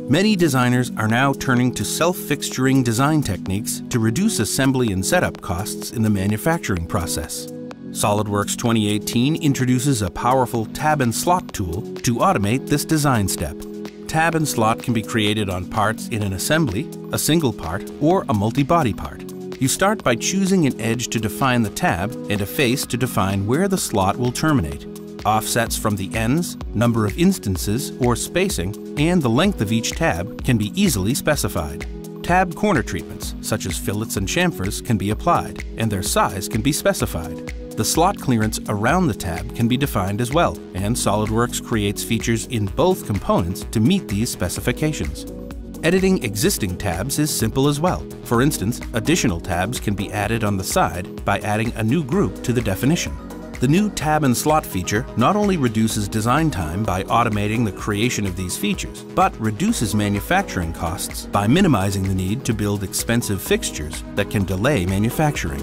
Many designers are now turning to self-fixturing design techniques to reduce assembly and setup costs in the manufacturing process. SOLIDWORKS 2018 introduces a powerful tab and slot tool to automate this design step. Tab and slot can be created on parts in an assembly, a single part, or a multi-body part. You start by choosing an edge to define the tab and a face to define where the slot will terminate. Offsets from the ends, number of instances or spacing, and the length of each tab can be easily specified. Tab corner treatments, such as fillets and chamfers, can be applied, and their size can be specified. The slot clearance around the tab can be defined as well, and SOLIDWORKS creates features in both components to meet these specifications. Editing existing tabs is simple as well. For instance, additional tabs can be added on the side by adding a new group to the definition. The new tab and slot feature not only reduces design time by automating the creation of these features, but reduces manufacturing costs by minimizing the need to build expensive fixtures that can delay manufacturing.